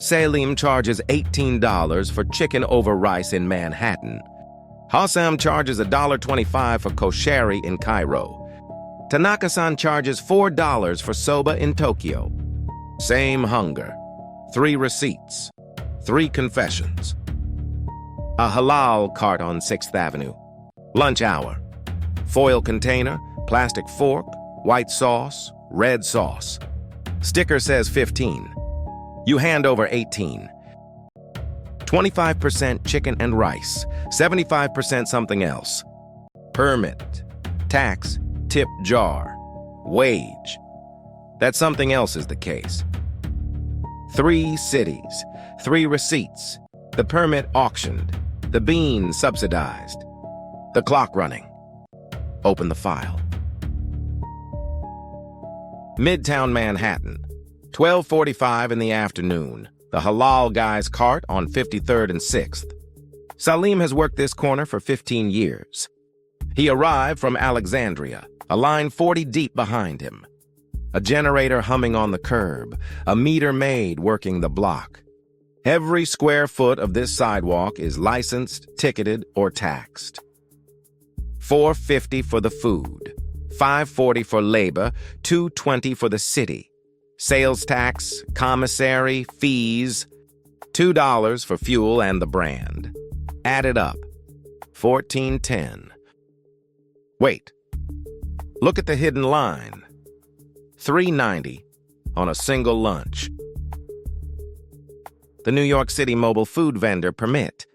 Salim charges $18 for chicken over rice in Manhattan. Hassam charges $1.25 for koshary in Cairo. Tanaka-san charges $4 for soba in Tokyo. Same hunger. 3 receipts. 3 confessions. A halal cart on 6th Avenue. Lunch hour. Foil container, plastic fork, white sauce, red sauce. Sticker says 15. You hand over 18. 25% chicken and rice, 75% something else. Permit, tax, tip jar, wage. That something else is the case. 3 cities, 3 receipts, the permit auctioned, the bean subsidized, the clock running. Open the file. Midtown Manhattan, 12:45 in the afternoon. The halal guy's cart on 53rd and 6th. Salim has worked this corner for 15 years. He arrived from Alexandria, a line 40 deep behind him. A generator humming on the curb, a meter maid working the block. Every square foot of this sidewalk is licensed, ticketed, or taxed. $4.50 for the food, $5.40 for labor, $2.20 for the city. Sales tax, commissary, fees, $2 for fuel and the brand. Added up, $14.10. Wait, look at the hidden line. $3.90 on a single lunch. The New York City mobile food vendor permit.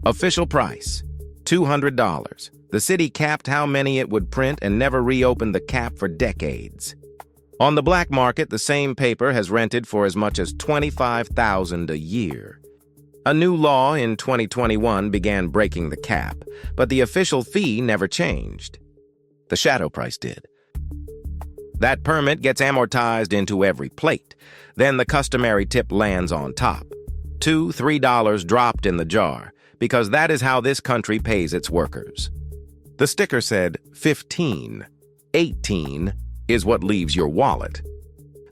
Official price, $200. The city capped how many it would print and never reopened the cap for decades. On the black market, the same paper has rented for as much as $25,000 a year. A new law in 2021 began breaking the cap, but the official fee never changed. The shadow price did. That permit gets amortized into every plate. Then the customary tip lands on top. $2, $3 dropped in the jar, because that is how this country pays its workers. The sticker said 15, 18 is what leaves your wallet.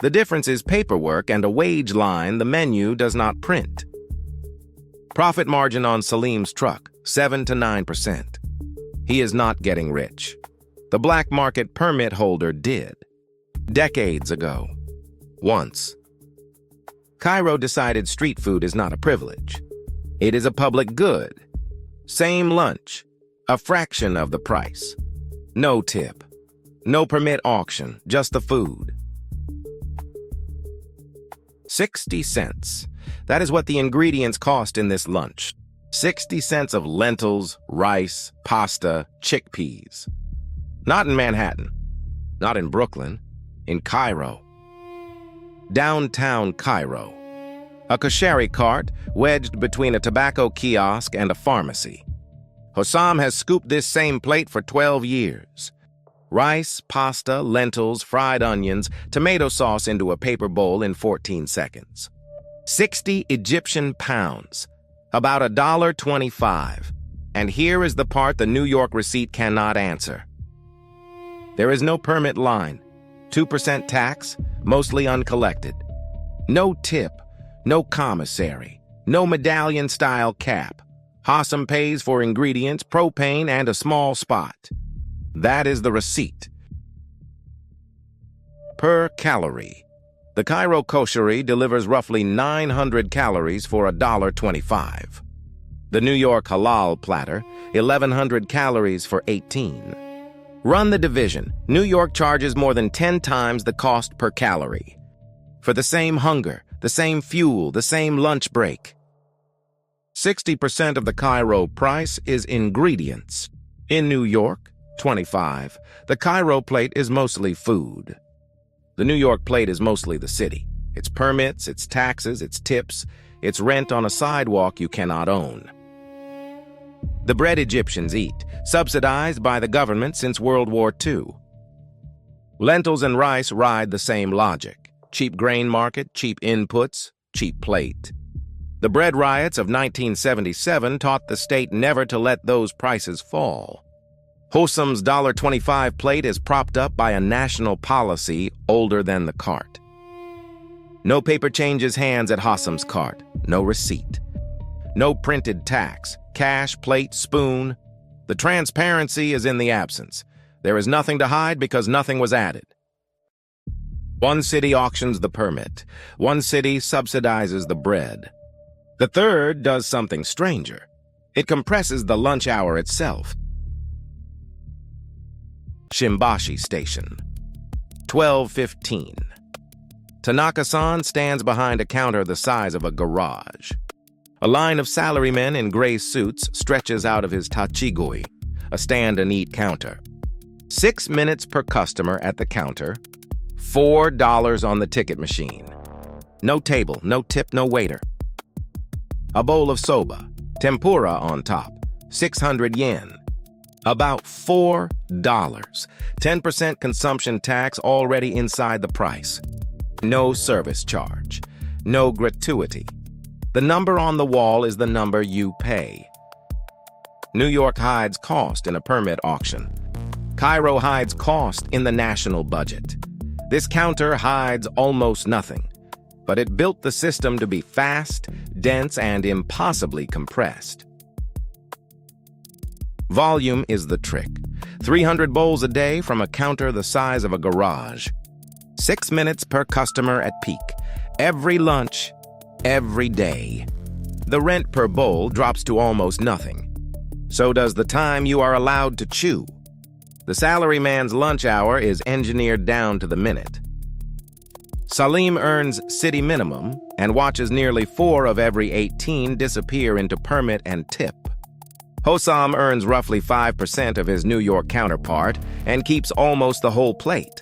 The difference is paperwork and a wage line the menu does not print. Profit margin on Salim's truck, 7 to 9%. He is not getting rich. The black market permit holder did. Decades ago. Once. Cairo decided street food is not a privilege. It is a public good. Same lunch, a fraction of the price. No tip. No permit auction, just the food. 60 cents. That is what the ingredients cost in this lunch. 60 cents of lentils, rice, pasta, chickpeas. Not in Manhattan. Not in Brooklyn. In Cairo. Downtown Cairo. A koshary cart wedged between a tobacco kiosk and a pharmacy. Hossam has scooped this same plate for 12 years. Rice, pasta, lentils, fried onions, tomato sauce into a paper bowl in 14 seconds. 60 Egyptian pounds, about $1.25. And here is the part the New York receipt cannot answer. There is no permit line, 2% tax, mostly uncollected. No tip, no commissary, no medallion-style cap. Hassam pays for ingredients, propane, and a small spot. That is the receipt. Per calorie. The Cairo koshary delivers roughly 900 calories for $1.25. The New York halal platter, 1,100 calories for 18. Run the division. New York charges more than 10 times the cost per calorie. For the same hunger, the same fuel, the same lunch break. 60% of the Cairo price is ingredients. In New York, 25. The Cairo plate is mostly food. The New York plate is mostly the city. Its permits, its taxes, its tips, its rent on a sidewalk you cannot own. The bread Egyptians eat, subsidized by the government since World War II. Lentils and rice ride the same logic. Cheap grain market, cheap inputs, cheap plate. The bread riots of 1977 taught the state never to let those prices fall. Hossam's $1.25 plate is propped up by a national policy older than the cart. No paper changes hands at Hassam's cart. No receipt. No printed tax. Cash, plate, spoon. The transparency is in the absence. There is nothing to hide because nothing was added. One city auctions the permit. One city subsidizes the bread. The third does something stranger. It compresses the lunch hour itself. Shimbashi Station. 12:15. Tanaka-san stands behind a counter the size of a garage. A line of salarymen in gray suits stretches out of his tachigoi, a stand-and-eat counter. 6 minutes per customer at the counter, $4 on the ticket machine. No table, no tip, no waiter. A bowl of soba, tempura on top, 600 yen. About $4. 10% consumption tax already inside the price. No service charge. No gratuity. The number on the wall is the number you pay. New York hides cost in a permit auction. Cairo hides cost in the national budget. This counter hides almost nothing, but it built the system to be fast, dense, and impossibly compressed. Volume is the trick. 300 bowls a day from a counter the size of a garage. 6 minutes per customer at peak. Every lunch, every day. The rent per bowl drops to almost nothing. So does the time you are allowed to chew. The salaryman's lunch hour is engineered down to the minute. Salim earns city minimum and watches nearly 4 of every 18 disappear into permit and tip. Hossam earns roughly 5% of his New York counterpart and keeps almost the whole plate.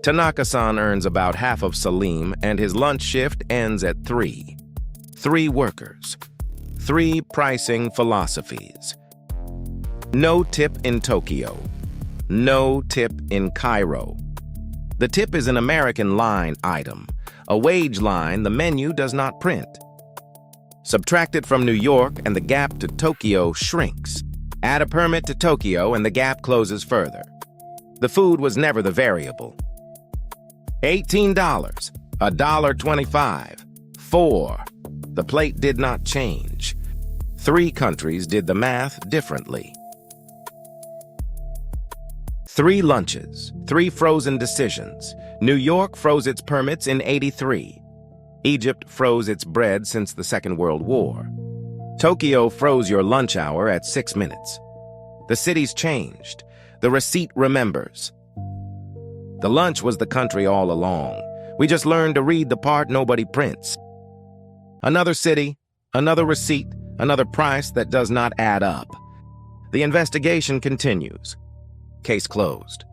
Tanaka-san earns about half of Salim, and his lunch shift ends at 3. 3 workers. 3 pricing philosophies. No tip in Tokyo. No tip in Cairo. The tip is an American line item. A wage line the menu does not print. Subtract it from New York and the gap to Tokyo shrinks. Add a permit to Tokyo and the gap closes further. The food was never the variable. $18, $1.25, $4. The plate did not change. 3 countries did the math differently. 3 lunches, 3 frozen decisions. New York froze its permits in '83. Egypt froze its bread since the Second World War. Tokyo froze your lunch hour at 6 minutes. The city's changed. The receipt remembers. The lunch was the country all along. We just learned to read the part nobody prints. Another city, another receipt, another price that does not add up. The investigation continues. Case closed.